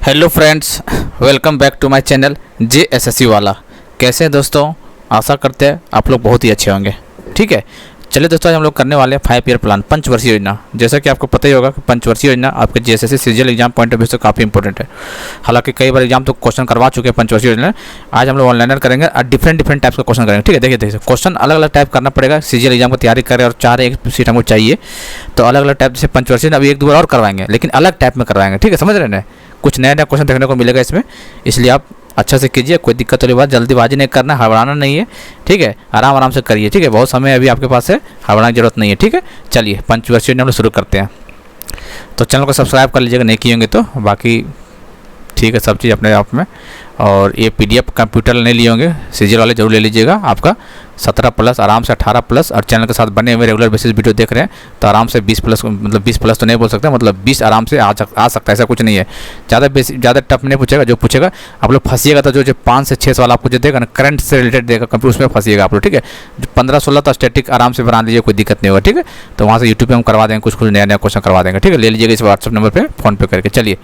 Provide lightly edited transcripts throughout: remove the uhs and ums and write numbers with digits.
Hello friends, welcome back to my channel JSSC वाला। कैसे हैं दोस्तों? आशा करते हैं आप लोग बहुत ही अच्छे होंगे। ठीक है, चलिए दोस्तों, आज हम लोग करने वाले हैं 5 ईयर प्लान, पंचवर्षीय योजना। जैसा कि आपको पता ही होगा कि पंचवर्षीय योजना आपके JSSC CGL exam point of view से काफ़ी इंपॉर्टेंट है। हालांकि कई बार एग्जाम तो क्वेश्चन करवा चुके हैं पंचवर्षीय योजना। आज हम लोग ऑनलाइनर करेंगे और डिफरेंट टाइप्स का क्वेश्चन करेंगे। ठीक है, देखिए क्वेश्चन अलग अलग टाइप करना पड़ेगा। सीजीएल एग्जाम की तैयारी करें और 4 एक सीट हमको चाहिए, तो अलग अलग टाइप से पंचवर्षीय अभी 1-2 बार और करवाएंगे, लेकिन अलग टाइप में करवाएंगे। ठीक है, समझ रहे हैं? कुछ नया क्वेश्चन देखने को मिलेगा इसमें, इसलिए आप अच्छा से कीजिए। कोई दिक्कत वाली बात, जल्दीबाजी नहीं करना, हड़बड़ाना नहीं है। ठीक है, आराम से करिए। ठीक है, बहुत समय अभी आपके पास है, हड़बड़ाने की जरूरत नहीं है। ठीक है, चलिए पंचवर्षीय हम लोग शुरू करते हैं। तो चैनल को सब्सक्राइब कर लीजिएगा, नहीं किए होंगे तो। बाकी ठीक है, सब चीज़ अपने आप में। और ये PDF कंप्यूटर नहीं लिए होंगे, सीजीएल वाले जरूर ले लीजिएगा। आपका 17+ आराम से 18+, और चैनल के साथ बने हुए रेगुलर बेसिस वीडियो देख रहे हैं तो आराम से 20+, मतलब 20+ तो नहीं बोल सकते, मतलब 20 आराम से आ सकता है। ऐसा कुछ नहीं है, ज़्यादा टफ नहीं पूछेगा। जो पूछेगा आप लोग फंसिएगा तो जो 5 से 6 सवाल आपको जो देगा ना, करंट से रिलेटेड देगा कंप्यूटर, उसमें फंसिएगा आप लोग। ठीक है, 15-16 तो स्टैटिक आराम से बना लीजिए, कोई दिक्कत नहीं होगा। ठीक है, तो वहाँ से यूट्यूब पर हम करवा देंगे, कुछ नया क्वेश्चन करवा देंगे। ठीक है, ले लीजिएगा इस व्हाट्सअप नंबर पर फ़ोन पे करके। चलिए,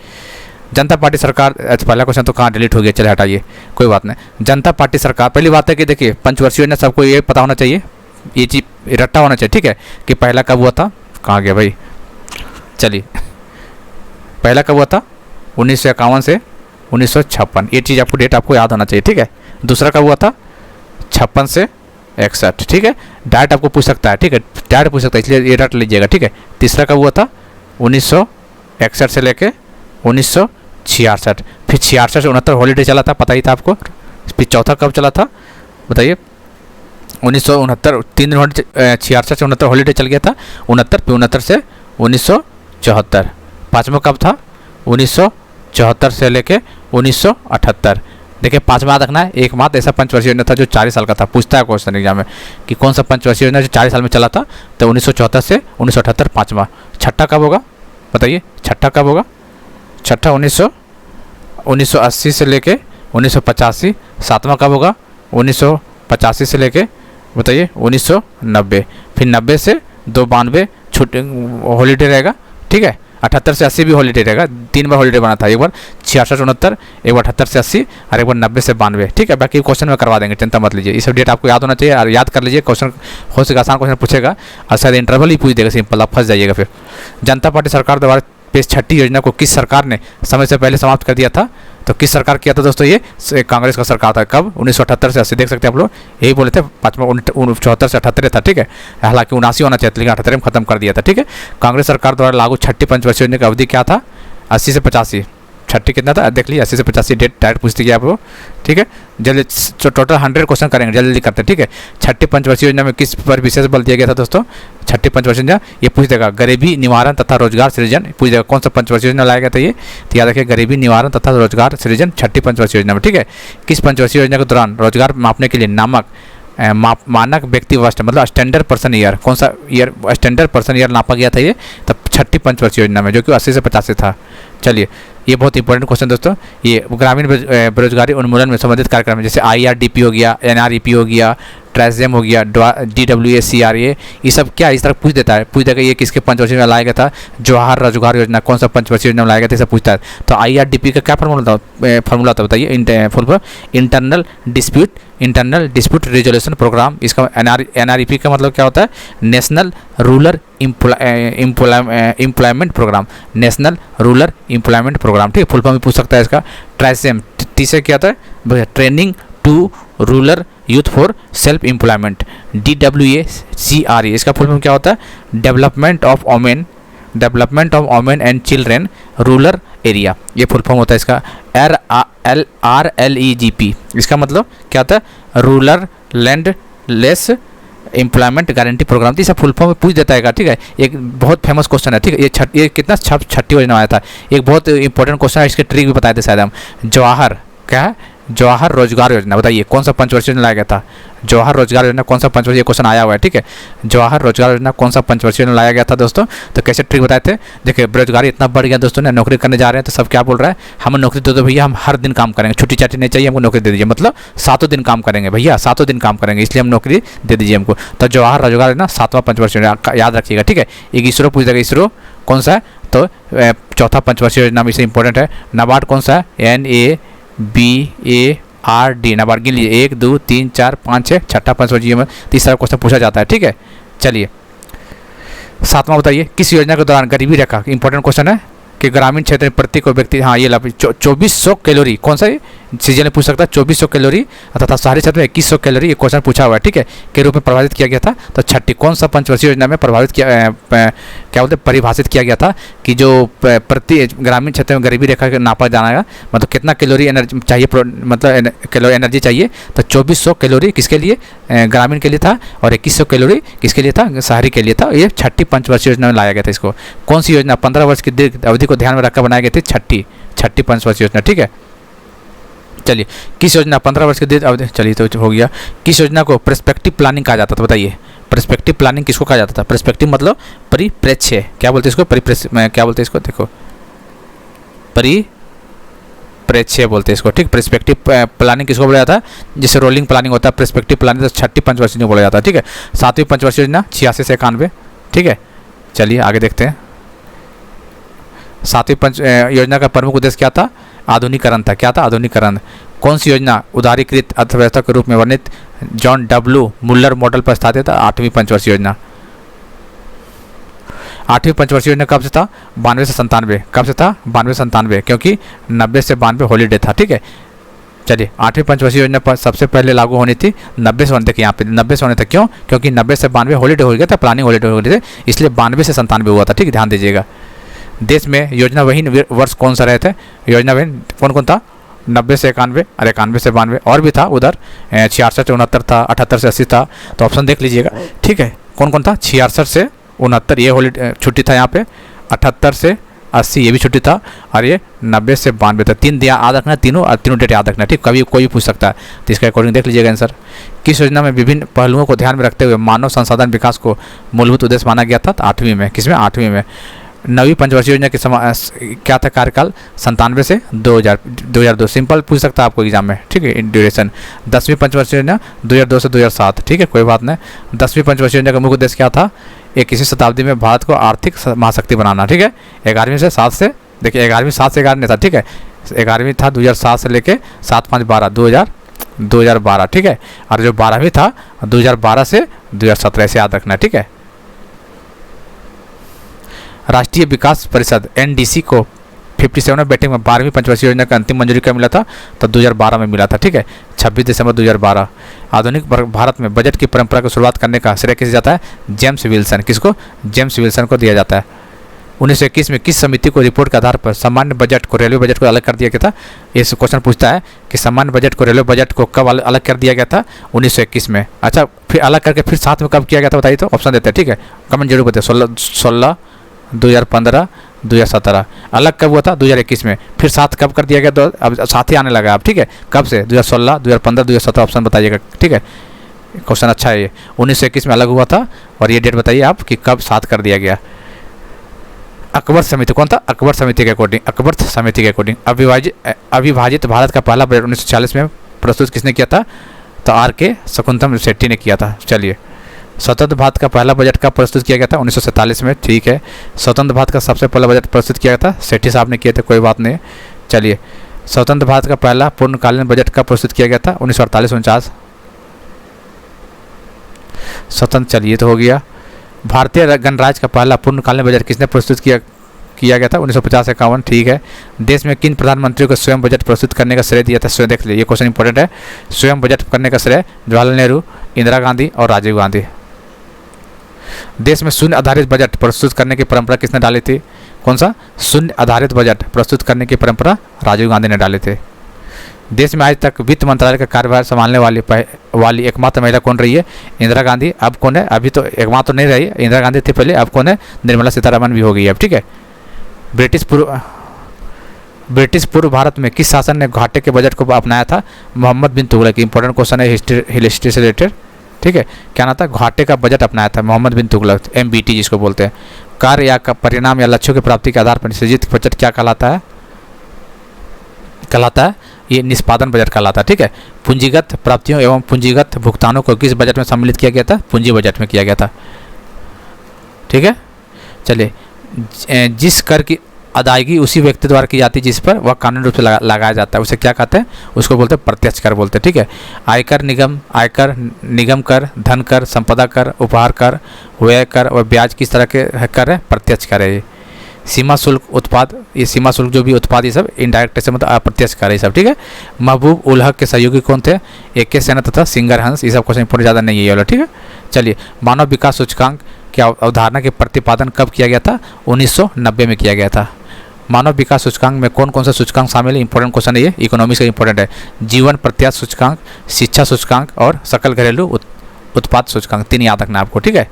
जनता पार्टी सरकार, पहला क्वेश्चन तो कहाँ डिलीट हो गया, चले हटाइए, कोई बात नहीं। जनता पार्टी सरकार, पहली बात है कि देखिए पंचवर्षीय योजना सबको ये पता होना चाहिए, ये चीज़ रट्टा होना चाहिए। ठीक है, कि पहला कब हुआ था, कहाँ गया भाई। चलिए, पहला कब हुआ था? 1951 से 1956, ये चीज़ आपको डेट आपको याद होना चाहिए। ठीक है, दूसरा कब हुआ था? 56 से 61। ठीक है, डायरेक्ट आपको पूछ सकता है। ठीक है, डायरेक्ट पूछ सकता है, इसलिए ये रट लीजिएगा। ठीक है, तीसरा कब हुआ था? 1961 से लेके 1966, फिर 66 से 69 हॉलीडे चला था, पता ही था आपको। फिर चौथा कब चला था बताइए? 1969, 3 दिन 66 से 69 हॉलीडे चल गया था, 69, फिर 69 से 1974। पाँचवा कब था? 1974 से लेके 1978। देखिए, पाँचवा याद रखना है। एक मात्र ऐसा पंचवर्षीय योजना था जो 40 साल का था, पूछता है क्वेश्चन एग्जाम में कि कौन सा पंचवर्षीय योजना जो 40 साल में चला था, तो 1974 से 1978 पाँचवा। छठा कब होगा बताइए? छठा कब होगा? छठा 1980 से लेके 1985। सातवां कब होगा? 1985 से लेके बताइए 1990। फिर 90 से 92 छुट्टी हॉलीडे रहेगा। ठीक है, 78 से 80 भी हॉलीडे रहेगा, 3 बार हॉलीडे बना था, एक बार 66 69, एक बार 78 से 80, और एक बार 90 से 92। ठीक है, बाकी क्वेश्चन में करवा देंगे, चिंता मत लीजिए। ये सब डेट आपको याद होना चाहिए, और याद कर लीजिए। क्वेश्चन हो सके आसान क्वेश्चन पूछेगा, और शायद इंटरवल ही पूछ देगा, सिंपल, आप फंस जाइएगा फिर। जनता पार्टी सरकार द्वारा पेश छठी योजना को किस सरकार ने समय से पहले समाप्त कर दिया था? तो किस सरकार किया था दोस्तों? ये कांग्रेस का सरकार था। कब? 1978 से 80, देख सकते हैं आप लोग, यही बोले थे। पाँचवा 74 से 78 था। ठीक है, हालांकि 79 होना चाहिए, लेकिन 78 में खत्म कर दिया था। ठीक है, कांग्रेस सरकार द्वारा लागू छठी पंचवर्षीय योजना की अवधि क्या था? 80 से 85। छठी कितना था देख लीजिए, 80 से 85 डेट डायरेक्ट पूछती है आपको। ठीक है, जल्दी टोटल 100 क्वेश्चन करेंगे, जल्दी करते हैं। ठीक है, छठी पंचवर्षीय योजना में किस पर विशेष बल दिया गया था दोस्तों? छठी पंचवर्षीय योजना, ये पूछ देगा गरीबी निवारण तथा रोजगार सृजन, पूछ देगा कौन सा पंचवर्षीय योजना लाया गया था ये, तो याद रखिए गरीबी निवारण तथा रोजगार सृजन छठी पंचवर्षीय योजना में। ठीक है, किस पंचवर्षीय योजना के दौरान रोजगार मापने के लिए मानक व्यक्ति वर्ष, मतलब स्टैंडर्ड पर्सन ईयर, कौन सा ईयर स्टैंडर्ड पर्सन ईयर नापा गया था ये? तब छठी पंचवर्षीय योजना में, जो कि 80 से 85 था। चलिए, ये बहुत इंपॉर्टेंट क्वेश्चन दोस्तों। ये ग्रामीण बेरोजगारी उन्मूलन में संबंधित कार्यक्रम, जैसे IRDP हो गया, NREP हो गया, ट्रेजेम हो गया, DWACRA, ये सब क्या इस तरह पूछ देता है। पूछ देगा ये किसके पंचवर्षीय में लाया गया था? जवाहर रोजगार योजना कौन सा पंचवर्षीय योजना में लाया गया था, सब पूछता है। तो IRDP का क्या फार्मूला था बताइए? Full form internal dispute resolution programme. इसका NREP का मतलब क्या होता है? National rural employment programme, national rural employment programme. ठीक है, फुल फॉर्म भी पूछ सकता है इसका। ट्राइसेम, तीसरे क्या होता है? Training to rural youth for self employment, DWACRA, इसका फुल फॉर्म क्या होता है? Development of women and children rural area, ये फुल फॉर्म होता है इसका। RLEGP, इसका मतलब क्या होता है? Rural land less employment guarantee programme. तो फुल फॉर्म में पूछ देता है। ठीक है, एक बहुत फेमस क्वेश्चन है। ठीक है, ये कितना छठी योजना आया था, एक बहुत इंपॉर्टेंट क्वेश्चन है, इसके ट्रिक भी बताए थे शायद हम। जवाहर क्या है? जवाहर रोजगार योजना, बताइए कौन सा पंचवर्षीय योजना लाया गया था? जवाहर रोजगार योजना कौन सा पंचवर्षीय, क्वेश्चन आया हुआ है। ठीक है, जवाहर रोजगार योजना कौन सा पंचवर्षीय योजना लाया गया था दोस्तों? तो कैसे ट्रिक बताए थे? देखिए, बेरोजगारी इतना बढ़ गया दोस्तों ने, नौकरी करने जा रहे हैं तो सब क्या बोल रहा है? हमें नौकरी दे दो भैया, हम हर दिन काम करेंगे, छुट्टी चाटी नहीं चाहिए हमको, नौकरी दे दीजिए। मतलब 7 दिन काम करेंगे भैया, 7 दिन काम करेंगे, इसलिए हम नौकरी दे दीजिए हमको। तो जवाहर रोजगार योजना 7वां पंचवर्षीय योजना याद रखिएगा। ठीक है, एक इसरो पूछ देगा, इसरो कौन सा है? तो चौथा पंचवर्षीय योजना में इसे इंपॉर्टेंट है। नाबार्ड कौन सा है? NABARD, नाबार्ड गिन लीजिए 1 2 3 4 5 6, छठा पंचवर्षीय में तीसरा क्वेश्चन पूछा जाता है। ठीक है, चलिए सातवां बताइए, किस योजना के दौरान गरीबी रेखा, इंपॉर्टेंट क्वेश्चन है कि ग्रामीण क्षेत्र में प्रत्येक व्यक्ति, हाँ ये 2400 कैलोरी, कौन सा सीजन में पूछ सकता है, 2400 कैलोरी तथा शहरी क्षेत्र में 2100 कैलोरी, ये क्वेश्चन पूछा हुआ है। ठीक है, के रूप में प्रभावित किया गया था। तो छठी कौन सा पंचवर्षीय योजना में प्रभावित किया क्या बोलते परिभाषित किया गया था कि जो प्रति ग्रामीण क्षेत्र में गरीबी रेखा के नापा जाएगा, मतलब कितना कैलोरी एनर्जी चाहिए, मतलब कैलोरी एनर्जी चाहिए। तो 2400 कैलोरी किसके लिए? ग्रामीण के लिए था, और 2100 कैलोरी किसके लिए था? शहरी के लिए था। ये छठी पंचवर्षीय योजना में लाया गया था। इसको कौन सी योजना 15 वर्ष की दीर्घ अवधि को ध्यान में रखकर बनाई गई थी? छठी पंचवर्षीय योजना। ठीक है, चलिए किस योजना 15 वर्ष के दीर्घ अवधि, चलिए तो हो गया। किस योजना को पर्सपेक्टिव प्लानिंग कहा जाता था? बताइए, पर्सपेक्टिव प्लानिंग किसको कहा जाता था? पर्सपेक्टिव मतलब परिप्रेक्ष्य, क्या बोलते हैं इसको? परिप्रेक्ष्य, क्या बोलते हैं इसको? देखो परिप्रेक्ष्य बोलते हैं इसको। ठीक, पर्सपेक्टिव प्लानिंग किसको बोला जाता है? जिसे रोलिंग प्लानिंग होता है, पर्सपेक्टिव प्लानिंग तो छठी पंचवर्षीय योजना बोला जाता है। ठीक है, सातवीं पंचवर्षीय योजना 86 से 91। ठीक है, चलिए आगे देखते हैं। सातवीं पंच योजना का प्रमुख उद्देश्य क्या था? आधुनिकीकरण था। क्या था? आधुनिकीकरण। कौन सी योजना उदारीकृत अर्थव्यवस्था के रूप में वर्णित जॉन डब्ल्यू मुल्लर मॉडल पर स्थापित था? आठवीं पंचवर्षीय योजना। आठवीं पंचवर्षीय योजना कब से था? 92 से 97। कब से था? 92 से 97, क्योंकि 90 से 92 हॉलीडे था। ठीक है, चलिए आठवीं पंचवर्षीय योजना पर सबसे पहले लागू होनी थी 90 से होने तक। यहाँ पे 90 से होने तक क्यों? क्योंकि 90 से 92 हॉलीडे हो गया था, प्लानिंग हॉलीडे हो गए थे, इसलिए 92 से 97 हुआ था। ठीक है, ध्यान दीजिएगा। देश में योजना वही वर्ष कौन सा रहे थे? योजना वही कौन था? 90 से 91 और 91 से 92, और भी था उधर 66 से 69 था, 78 से 80 था। तो ऑप्शन देख लीजिएगा। ठीक है, कौन कौन था? 66 से 69 ये हॉलीडे छुट्टी था यहाँ पे, 78 से 80 ये भी छुट्टी था, और ये 90 से 92 था। 3 दिया याद रखना, तीनों डेट याद रखना। ठीक, कभी कोई भी पूछ सकता है, तो इसका अकॉर्डिंग देख लीजिएगा आंसर। किस योजना में विभिन्न पहलुओं को ध्यान में रखते हुए मानव संसाधन विकास को मूलभूत उद्देश्य माना गया था? 8वीं में। किसमें? 8वीं में। 9वीं पंचवर्षीय योजना के क्या था कार्यकाल? 97 से 2002। सिंपल पूछ सकता है आपको एग्जाम में। ठीक है, ड्यूरेशन। 10वीं पंचवर्षीय योजना 2002 से 2007। ठीक है, कोई बात नहीं। 10वीं पंचवर्षीय योजना का मुख्य उद्देश्य क्या था? 21वीं शताब्दी में भारत को आर्थिक महाशक्ति बनाना। ठीक है, 11वीं से 7 से, देखिए 11वीं 7 से 11 नहीं था। ठीक है, 11वीं था 2007 से लेके 7 5 12 2012। ठीक है, और जो 12वीं था 2012 से 2017, ऐसे याद रखना। ठीक है, राष्ट्रीय विकास परिषद NDC को 57वें बैठक में 12वीं पंचवर्षीय योजना का अंतिम मंजूरी कब मिला था? तो 2012 में मिला था। ठीक है, 26 दिसंबर 2012। आधुनिक भारत में बजट की परंपरा की शुरुआत करने का श्रेय किसे जाता है? James Wilson. किसको? जेम्स विल्सन को दिया जाता है। 1921 में किस समिति को रिपोर्ट के आधार पर सामान्य बजट को रेलवे बजट को अलग कर दिया गया था? इस क्वेश्चन पूछता है कि सामान्य बजट को रेलवे बजट को कब अलग कर दिया गया था? 1921 में। अच्छा, फिर अलग करके फिर साथ में कब किया गया था बताइए तो, ऑप्शन देते हैं। ठीक है, कमेंट जरूर बताइए। 16 2015 2017। अलग कब हुआ था? 2021 में। फिर साथ कब कर दिया गया? तो अब साथ ही आने लगा अब। ठीक है, कब से? 2016 2015 2017, ऑप्शन बताइएगा। ठीक है, क्वेश्चन अच्छा है ये। 1921 में अलग हुआ था, और ये डेट बताइए आप कि कब साथ कर दिया गया। अकबर समिति कौन था? अकबर समिति के अकॉर्डिंग, अकबर समिति के अकॉर्डिंग। अविभाजित भारत का पहला बजट 1940 में प्रस्तुत किसने किया था? तो RK शकुंतलम शेट्टी ने किया था। चलिए, स्वतंत्र भारत का पहला बजट कब प्रस्तुत किया गया था? 1947 में। ठीक है, स्वतंत्र भारत का सबसे पहला बजट प्रस्तुत किया गया था? सेठी साहब ने किए थे, कोई बात नहीं। चलिए, स्वतंत्र भारत का पहला पूर्णकालीन बजट कब प्रस्तुत किया गया था? 1948-49 स्वतंत्र। चलिए तो हो गया। भारतीय गणराज्य का पहला पूर्णकालीन बजट किसने प्रस्तुत किया गया था? 1950-51। ठीक है, देश में किन प्रधानमंत्रियों को स्वयं बजट प्रस्तुत करने का श्रेय दिया था? स्वयं देख लीजिए, ये क्वेश्चन इंपॉर्टेंट है। स्वयं बजट करने का श्रेय जवाहरलाल नेहरू, इंदिरा गांधी और राजीव गांधी। देश में शून्य आधारित बजट प्रस्तुत करने की परंपरा किसने डाली थी? कौन सा? शून्य आधारित बजट प्रस्तुत करने की परंपरा राजीव गांधी ने डाली थी। देश में आज तक वित्त मंत्रालय का कार्यभार संभालने वाली एकमात्र महिला कौन रही है? इंदिरा गांधी। अब कौन है? अभी तो एकमात्र तो नहीं रही, इंदिरा गांधी थी पहले, अब कौन है? निर्मला सीतारमण भी हो गई है अब। ठीक है, ब्रिटिश पूर्व भारत में किस शासन ने घाटे के बजट को अपनाया था? मोहम्मद बिन तुगलक। इंपॉर्टेंट क्वेश्चन है, हिस्ट्री से रिलेटेड। ठीक है, क्या नाम था? घाटे का बजट अपनाया था मोहम्मद बिन तुगलक, MBT जिसको बोलते हैं। कार्य या परिणाम या लक्ष्यों की प्राप्ति के आधार पर सृजित बजट क्या कहलाता है? ये निष्पादन बजट कहलाता है। ठीक है, पूंजीगत प्राप्तियों एवं पूंजीगत भुगतानों को किस बजट में सम्मिलित किया गया था? पूंजी बजट में किया गया था। ठीक है, चलिए, जिस कर की अदायगी उसी व्यक्ति द्वारा की जाती है जिस पर वह कानूनी रूप से लगाया जाता है, उसे क्या कहते हैं, उसको बोलते हैं प्रत्यक्ष कर बोलते हैं। ठीक है, आयकर निगम कर, धन कर, संपदा कर, उपहार कर, व्यय कर और ब्याज किस तरह के कर है, प्रत्यक्ष कर है। ये सीमा शुल्क उत्पाद, ये सीमा शुल्क जो भी उत्पाद, ये सब इनडायरेक्ट से मतलब अप्रत्यक्ष कर है सब। ठीक है, महबूब उल हक के सहयोगी कौन थे, AK सेना तथा सिंगर हंस। ये सब क्वेश्चन इंपोर्टेंट ज़्यादा नहीं है ये वाला। ठीक है, चलिए मानव विकास सूचकांक की अवधारणा के प्रतिपादन कब किया गया था, 1990 में किया गया था। मानव विकास सूचकांक में कौन कौन सा सूचकांक शामिल है, इंपॉर्टेंट क्वेश्चन है ये, इकोनॉमिक्स का इंपॉर्टेंट है। जीवन प्रत्याशा सूचकांक, शिक्षा सूचकांक और सकल घरेलू उत्पाद सूचकांक, 3 याद रखना आपको। ठीक है,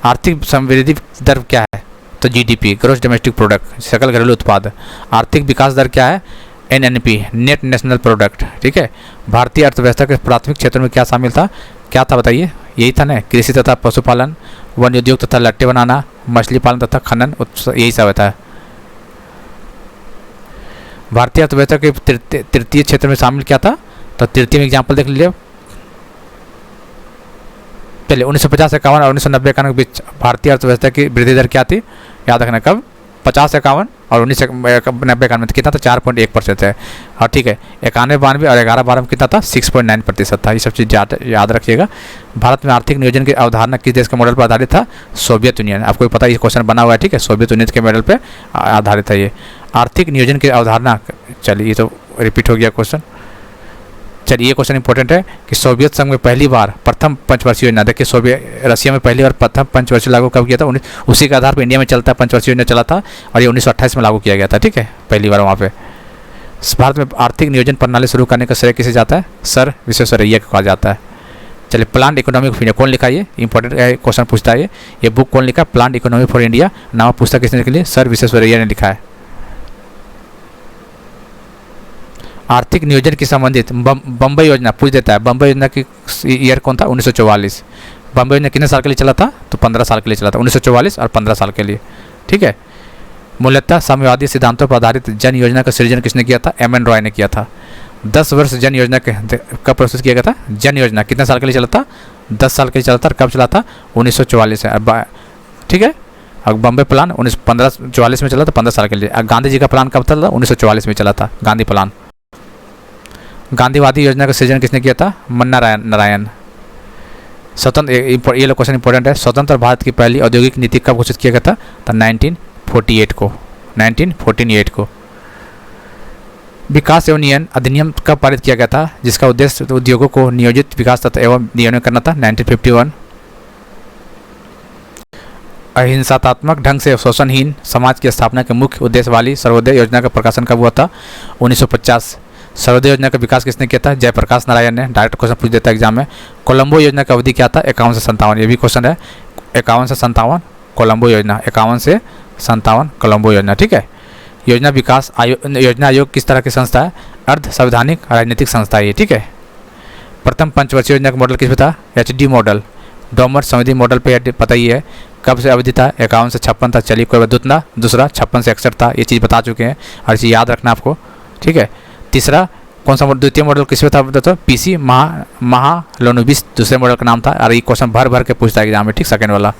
आर्थिक समृद्धि दर क्या है, तो GDP, ग्रॉस डोमेस्टिक प्रोडक्ट, सकल घरेलू उत्पाद। आर्थिक विकास दर क्या है, NNP, नेट नेशनल प्रोडक्ट। ठीक है, भारतीय अर्थव्यवस्था के प्राथमिक क्षेत्र में क्या शामिल था, क्या था बताइए, यही था ना, कृषि तथा पशुपालन, वन उद्योग तथा लट्टे बनाना, मछली पालन तथा खनन, यही सब था। भारतीय अर्थव्यवस्था के तृतीय क्षेत्र में शामिल क्या था, तो तृतीय में एग्जाम्पल देख लीजिए। चलिए 1950-51 और 1990-91 के बीच भारतीय अर्थव्यवस्था की वृद्धि दर क्या थी, याद रखना, कब, 50-51 और 1990-91 कितना था, 4.1% है। और ठीक है, 91-92 और 11-12 में कितना था, 6.9% था। ये सब चीज़ याद रखिएगा। भारत में आर्थिक नियोजन की अवधारणा किस देश के मॉडल पर आधारित था, सोवियत यूनियन। आपको पता है ये क्वेश्चन बना हुआ है। ठीक है, सोवियत यूनियन के मॉडल पर आधारित है ये आर्थिक नियोजन की अवधारणा। चलिए ये तो रिपीट हो गया क्वेश्चन। चलिए ये क्वेश्चन इंपॉर्टेंट है कि सोवियत संघ में पहली बार प्रथम पंचवर्षीय योजना, देखिए सोवियत रशिया में पहली बार प्रथम पंचवर्षीय लागू कब किया था, उसी के आधार पर इंडिया में चलता है पंचवर्षीय योजना चला था और ये 1928 में लागू किया गया था। ठीक है, पहली बार वहाँ पे। भारत में आर्थिक नियोजन प्रणाली शुरू करने का श्रेय किसे जाता है, सर विश्वेश्वरैया को कहा जाता है। चलिए प्लान इकोनॉमी ऑफ इंडिया कौन लिखा है, ये इंपॉर्टेंट क्वेश्चन पूछता है ये बुक कौन लिखा, प्लान इकोनॉमी फॉर इंडिया, नाम पुस्तक किसने के लिए, सर विश्वेश्वरैया ने लिखा है। आर्थिक नियोजन की संबंधित बम्बई योजना पूछ देता है, बम्बई योजना की ईयर कौन था, 1944। बम्बई योजना कितने साल के लिए चला था, तो 15 साल के लिए चला था, 1944 और 15 साल के लिए। ठीक है, मूलतः साम्यवादी सिद्धांतों पर आधारित जन योजना का सृजन किसने किया था, MN रॉय ने किया था। 10 वर्ष जन योजना के कब प्रोसेस किया गया था, जन योजना कितने साल के लिए चला था, 10 साल के लिए चला था। कब चला था, 1944 से। ठीक है, और बम्बई प्लान 1544 में चला था, 15 साल के लिए। गांधी जी का प्लान कब था, 1944 में चला था गांधी प्लान। गांधीवादी योजना का सृजन किसने किया था, मन्ना नारायण। स्वतंत्र, ये लोग क्वेश्चन इंपॉर्टेंट है, स्वतंत्र भारत की पहली औद्योगिक नीति कब घोषित किया गया था, तो 1948 को। विकास एवं नियमन अधिनियम कब पारित किया गया था, जिसका उद्देश्य उद्योगों को नियोजित विकास तथा एवं नियमन करना था, 1951। अहिंसात्मक ढंग से शोषणहीन समाज की स्थापना के मुख्य उद्देश्य वाली सर्वोदय योजना का प्रकाशन कब हुआ था, 1950। सर्वोदय योजना का विकास किसने किया था, जयप्रकाश नारायण ने। डायरेक्ट क्वेश्चन पूछ देता है एग्जाम में। कोलंबो योजना का अवधि क्या था, 51 से 57, ये भी क्वेश्चन है, 51 से 57 कोलंबो योजना, 51 से 57 कोलंबो योजना। ठीक है, योजना विकास आयोग, योजना आयोग किस तरह की संस्था है, अर्ध संवैधानिक राजनीतिक संस्था है ये। ठीक है, प्रथम पंचवर्षीय योजना का मॉडल किस पे था, HD मॉडल। डॉमर संविधि मॉडल पे पता ही है, कब से अवधि था, 51 से 56 था। चलिए कोई दूसरा 56 से 61 था, ये चीज़ बता चुके हैं और चीज़ याद रखना आपको। ठीक है, तीसरा कौन सा द्वितीय मॉडल किस पे था, तो PC महालनोबिस दूसरे मॉडल का नाम था। और ये क्वेश्चन भर के पूछता है एग्जाम में। ठीक, सेकंड वाला।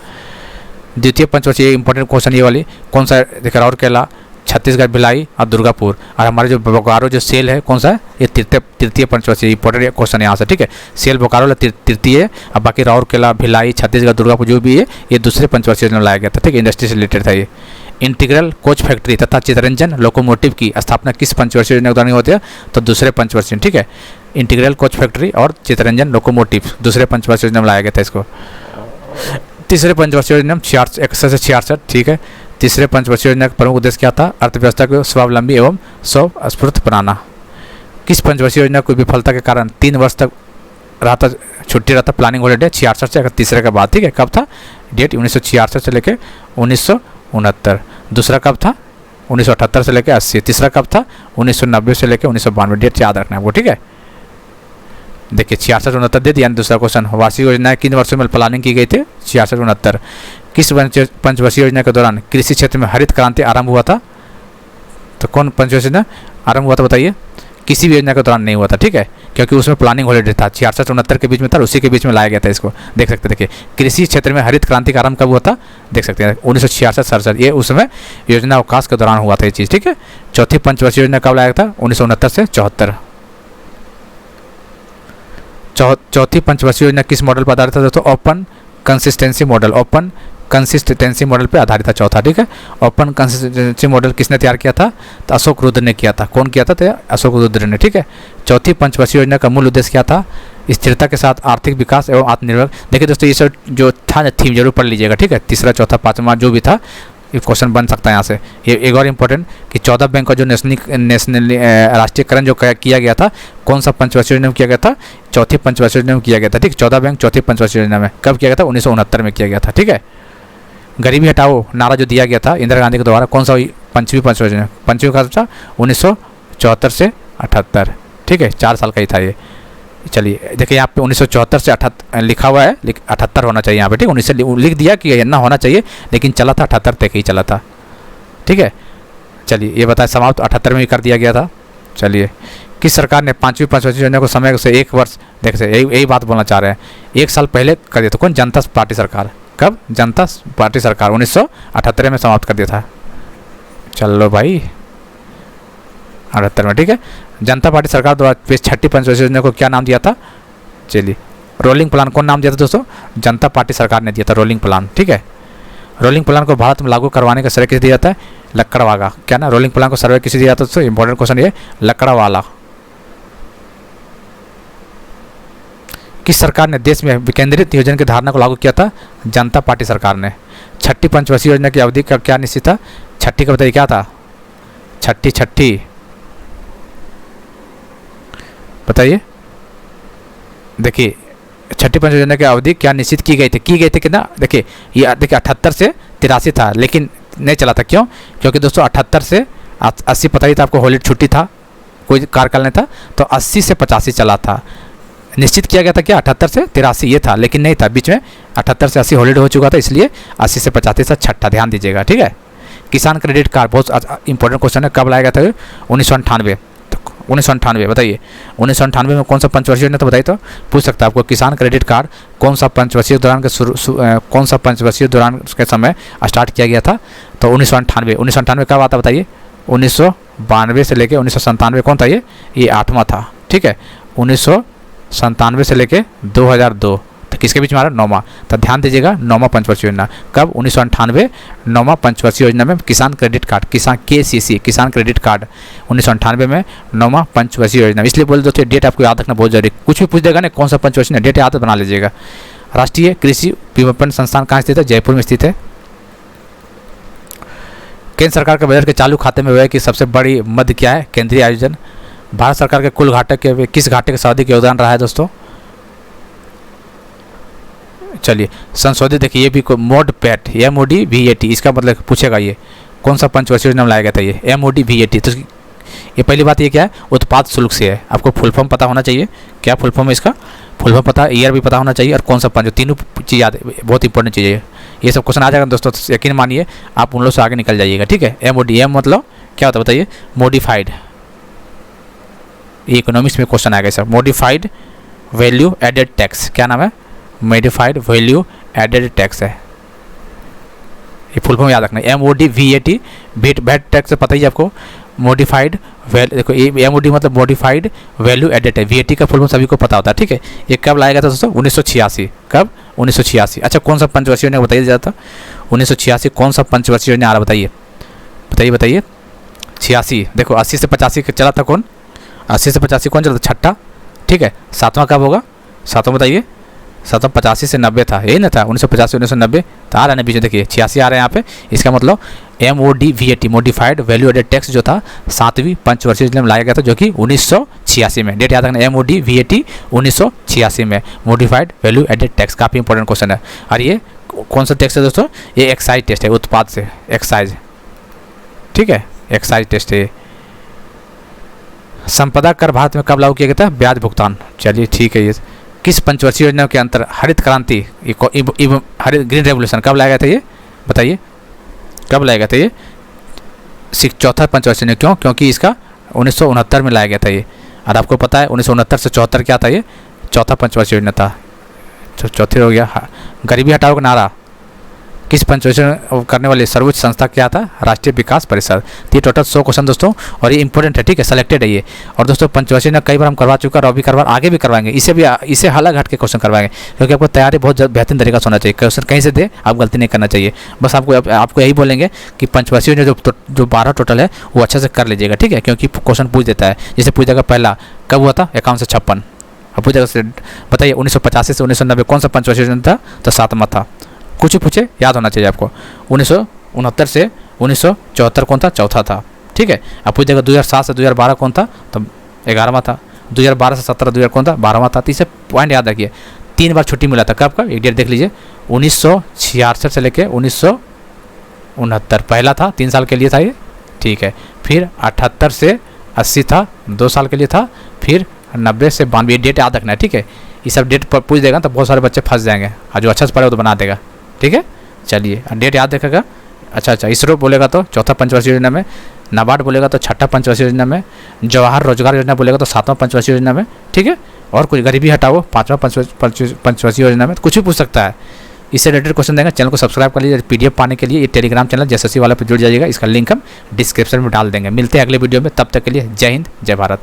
द्वितीय पंचवर्षीय इंपॉर्टेंट क्वेश्चन ये वाली कौन सा देखा, राउरकेला, छत्तीसगढ़, भिलाई और दुर्गापुर। और हमारे जो बोकारो जो सेल है कौन सा है, ये तृतीय पंचवर्षीय इंपॉर्टेंट क्वेश्चन यहाँ से। ठीक है, सेल बोकारो तृतीय, और बाकी राउरकेला, भिलाई, छत्तीसगढ़, दुर्गापुर जो भी है ये दूसरे पंचवर्षीय में लाया गया था। ठीक है, इंडस्ट्री से रिलेटेड था ये। इंटीग्रल कोच फैक्ट्री तथा चितरंजन लोकोमोटिव की स्थापना किस पंचवर्षीय योजना के दौरान होती है, तो दूसरे पंचवर्षीय। ठीक है, इंटीग्रल कोच फैक्ट्री और चितरंजन लोकोमोटिव दूसरे पंचवर्षीय योजना में लाया गया था इसको। तीसरे पंचवर्षीय योजना 61 से 66। ठीक है, तीसरे पंचवर्षीय योजना का प्रमुख उद्देश्य क्या था, अर्थव्यवस्था को स्वावलंबी एवं स्वस्फूर्त बनाना। किस पंचवर्षीय योजना को विफलता के कारण 3 वर्ष तक रहता छुट्टी रहता प्लानिंग हॉलीडे, 66 से, अगर तीसरे के बाद। ठीक है, कब था डेट, 1966 से लेकर 1969। दूसरा कब था, 1978 से लेकर 80। तीसरा कब था, 1990 से लेकर 1992। डेट याद रखना है आपको। ठीक है, देखिए 66-69 दे दिया। दूसरा क्वेश्चन, वार्षिक योजना किन वर्षों में प्लानिंग की गई थी, 66-69। किस पंचवर्षीय योजना के दौरान कृषि क्षेत्र में हरित क्रांति आरंभ हुआ था, तो कौन पंचवर्षीय योजना आरंभ हुआ था बताइए, किसी भी योजना के दौरान नहीं हुआ था, ठीक है, क्योंकि उसमें प्लानिंग हॉलीडे था, 66-69 के बीच में था, उसी के बीच में लाया गया था इसको। देख सकते हैं, देखिए कृषि क्षेत्र में हरित क्रांति का आरंभ कब हुआ था, देख सकते हैं 1966-67, ये उस समय योजना अवकाश के दौरान हुआ था ये चीज़, ठीक है। चौथी पंचवर्षीय योजना कब लाया गया था, 1969 से 74। चौथी पंचवर्षीय योजना किस मॉडल पर आधारित था दोस्तों, open consistency model, open consistency model पे आधारित था चौथा, ठीक है। ओपन कंसिस्टेंसी मॉडल किसने तैयार किया था, तो अशोक रुद्र ने किया था। कौन किया था, तो अशोक रुद्र ने, ठीक है। चौथी पंचवर्षीय योजना का मूल उद्देश्य क्या था, स्थिरता के साथ आर्थिक विकास एवं आत्मनिर्भर। देखिए दोस्तों ये सब जो था थीम जरूर पढ़ लीजिएगा, ठीक है। तीसरा चौथा पाँचवा जो भी था ये क्वेश्चन बन सकता है यहाँ से। ये एक और इम्पोर्टेंट कि 14 बैंक का जो नेशनल राष्ट्रीयकरण जो किया गया था, कौन सा पंचवर्षीय योजना में किया गया था, चौथी पंचवर्षीय योजना में किया गया था, ठीक। 14 बैंक चौथी पंचवर्षीय योजना में कब किया गया था, 1969 में किया गया था, ठीक है। गरीबी हटाओ नारा जो दिया गया था इंदिरा गांधी के द्वारा, कौन सा पंचवीं पंचवर्षीय योजना, पंचवीं का था 1974 से 78, ठीक है, 4 साल का ही था ये। चलिए देखिए यहाँ पे 1974 से 78 लिखा हुआ है, 78 होना चाहिए यहाँ पे, ठीक। 19 से लिख दिया कि इतना होना चाहिए, लेकिन चला था 78 तक ही चला था, ठीक है। चलिए ये बताया समाप्त 78 में ही कर दिया गया था। चलिए किस सरकार ने पाँचवीं पंचवर्षीय योजना को समय से 1 वर्ष, देख से यही बात बोलना चाह रहे हैं, 1 साल पहले कर दिया था। कौन, जनता पार्टी सरकार। कब, जनता पार्टी सरकार 1978 में समाप्त कर दिया था। चलो भाई 78 में, ठीक है। जनता पार्टी सरकार द्वारा छठी पंचवर्षीय योजना को क्या नाम दिया था, चलिए रोलिंग प्लान। कौन नाम दिया था दोस्तों, जनता पार्टी सरकार ने दिया था रोलिंग प्लान, ठीक है। रोलिंग प्लान को भारत में लागू करवाने का श्रेय किसे दिया जाता है, लकड़वाला। क्या ना, रोलिंग प्लान को सर्वे किसे दिया जाता है दोस्तों, इंपॉर्टेंट क्वेश्चन ये, लकड़वाला। किस सरकार ने देश में विकेंद्रित योजना की धारणा को लागू किया था, जनता पार्टी सरकार ने। छठी पंचवर्षीय योजना की अवधि का क्या निश्चित था, छठी का बताइए क्या था, छठी बताइए। देखिए छठी पंचवर्षीय योजना की अवधि क्या निश्चित की गई थी कितना, देखिए ये देखिए 78 से 83 था, लेकिन नहीं चला था। क्यों, क्योंकि दोस्तों 78 से 80 पता ही था आपको, हॉलीडे छुट्टी था, कोई कार्यकाल नहीं था, तो 80 से 85 चला था। निश्चित किया गया था क्या, 78 से 83 ये था, लेकिन नहीं था, बीच में 78 से 80 हॉलीडे हो चुका था, इसलिए 80 से 85 से छठा, ध्यान दीजिएगा, ठीक है। किसान क्रेडिट कार्ड बहुत इंपॉर्टेंट क्वेश्चन है, कब लाया गया था, 1998। 1998 बताइए, 1998 में कौन सा पंचवर्षीय योजना, तो बताइए, तो पूछ सकता है आपको, किसान क्रेडिट कार्ड कौन सा पंचवर्षीय दौरान के कौन सा पंचवर्षीय दौरान के समय स्टार्ट किया गया था, तो 1998 कब आता बताइए, 1992 से लेके 1997 कौन था ये 8वां था, ठीक है। 1997 से लेके 2002, तो किसके बीच में आ रहा है, 9वां। तो ध्यान दीजिएगा 9वां पंचवर्षीय योजना कब, 1998 9वां पंचवर्षीय योजना में किसान क्रेडिट कार्ड, किसान KCC किसान क्रेडिट कार्ड 1998 में 9वां पंचवर्षीय योजना। इसलिए बोल दोस्तों डेट आपको याद रखना बहुत जरूरी, कुछ भी पूछ देगा ना कौन सा पंचवर्षीय, डेट याद बना लीजिएगा। राष्ट्रीय कृषि विपणन संस्थान कहाँ स्थित है, जयपुर में स्थित है। केंद्र सरकार के बजट के चालू खाते में व्यय की सबसे बड़ी मद क्या है, केंद्रीय आयोजन। भारत सरकार के कुल घाटे के किस घाटे का सर्वाधिक योगदान रहा है दोस्तों, चलिए संशोधित, देखिए ये भी मोड पैट MOD-VAT, इसका मतलब पूछेगा ये कौन सा पंचवर्षीय योजना में लाया गया था, ये MOD-VAT। तो ये पहली बात ये क्या है, उत्पाद शुल्क से है, आपको फुल फॉर्म पता होना चाहिए, क्या फुल फॉर्म है इसका, फुल फॉर्म पता, ईयर भी पता होना चाहिए, और कौन सा पंच, तीनों चीज़ याद, बहुत इंपॉर्टेंट चीज़ है ये सब क्वेश्चन आ जाएगा दोस्तों, यकीन मानिए आप उन लोग से आगे निकल जाइएगा, ठीक है। MOD मतलब क्या होता है बताइए, मॉडिफाइड, ये इकोनॉमिक्स में क्वेश्चन आएगा sir, modified value added tax, क्या नाम है, मॉडिफाइड वैल्यू एडेड टैक्स है, ये फुल फॉर्म याद रखना है, MOD-VAT, वैट टैक्स से पता ही आपको, मॉडिफाइड देखो ये MOD मतलब मॉडिफाइड वैल्यू एडेड है, VAT का फुल फॉर्म सभी को पता होता है, ठीक है। ये कब लाया गया था दोस्तों, 1986, कब, 1986। अच्छा कौन सा पंचवर्षीय योजना बताइए जाता, 1986 कौन सा पंचवर्षीय योजना आ रहा बताइए, बताइए 86, देखो 80 से 85 चला था कौन, 80 से 85 कौन चला था, छठा, ठीक है। 7वां कब होगा, 7वां बताइए, 7वां 85 से 90 था, यही ना था, 1985 1990 तो आ रहा है बीच में, देखिए 86 आ रहा है यहाँ पे, इसका मतलब MOD-VAT modified value added tax जो था 7वीं पंचवर्षीय योजना में लाया गया था, जो कि 1986 में, डेट याद रखना, MOD-VAT 1986 में मॉडिफाइड वैल्यू एडेड टैक्स, काफ़ी इंपॉर्टेंट क्वेश्चन है। और ये कौन सा टैक्स है दोस्तों, ये एक्साइज टेस्ट है, उत्पाद से एक्साइज, ठीक है, एक्साइज टेस्ट है। संपदा कर भारत में कब लागू किया गया था, ब्याज भुगतान, चलिए ठीक है। ये किस पंचवर्षीय योजना के अंतर हरित क्रांति हरित ग्रीन रेवोल्यूशन कब लाया गया था, ये बताइए कब लाया गया था, ये चौथा पंचवर्षीय योजना, क्यों, क्योंकि इसका 1969 में लाया गया था ये। और आपको पता है 1969 से 74 क्या था, ये चौथा पंचवर्षीय योजना था। चौथी हो गया। गरीबी हटाओ का नारा किस पंचवर्षीय करने वाली सर्वोच्च संस्था क्या था, राष्ट्रीय विकास परिषद। तो ये टोटल 100 क्वेश्चन दोस्तों, और ये इंपॉर्टेंट है, ठीक है, सेलेक्टेड है ये। और दोस्तों पंचवर्षीय योजना कई बार हम करवा चुका है, और अभी करवा आगे भी करवाएंगे, इसे अलग हट के क्वेश्चन करवाएंगे, क्योंकि आपको तैयारी बहुत बेहतरीन तरीका से होना चाहिए। क्वेश्चन कहीं से दे आप गलती नहीं करना चाहिए। बस आपको यही बोलेंगे कि पंचवर्षीय योजना जो 12 टोटल है वो अच्छे से कर लीजिएगा, ठीक है, क्योंकि क्वेश्चन पूछ देता है। जैसे पूछ देगा पहला कब हुआ था, 5156। अब पूछेगा से बताइए 1985 से 1990 कौन सा पंचवर्षीय योजना था, तो 7वां था। कुछ ही पूछे याद होना चाहिए आपको। 1969 से 1974 कौन था, चौथा था, ठीक है। अब पूछेगा 2007 से 2012 कौन था, तो 11वां था। 2012 से 17 2000 कौन था, 12वां था। तो इसे पॉइंट याद रखिए। 3 बार छुट्टी मिला था, कब कब, एक डेट देख लीजिए। 1966 से लेके 1969 पहला था, 3 साल के लिए था ये, ठीक है। फिर 78 से 80 था, 2 साल के लिए था। फिर 90 से 92, ये डेट याद रखना है, ठीक है। ये सब डेट पर पूछ देगा तो बहुत सारे बच्चे फंस जाएंगे, और जो अच्छा से पढ़े वो तो बना देगा, ठीक है। चलिए डेट याद रखेगा। अच्छा, इसरो बोलेगा तो चौथा पंचवर्षीय योजना में, नाबार्ड बोलेगा तो छठा पंचवर्षीय योजना में, जवाहर रोजगार योजना बोलेगा तो 7वां पंचवर्षीय योजना में, ठीक है। और कुछ गरीबी हटाओ 5वां पंचवर्षीय योजना में, कुछ भी पूछ सकता है। इससे रिलेटेड क्वेश्चन देंगे। चैनल को सब्सक्राइब कर लीजिए। PDF पाने के लिए ये टेलीग्राम चैनल JSSC वाला पे जुड़ जाइएगा, इसका लिंक हम डिस्क्रिप्शन में डाल देंगे। मिलते हैं अगले वीडियो में, तब तक के लिए जय हिंद, जय भारत।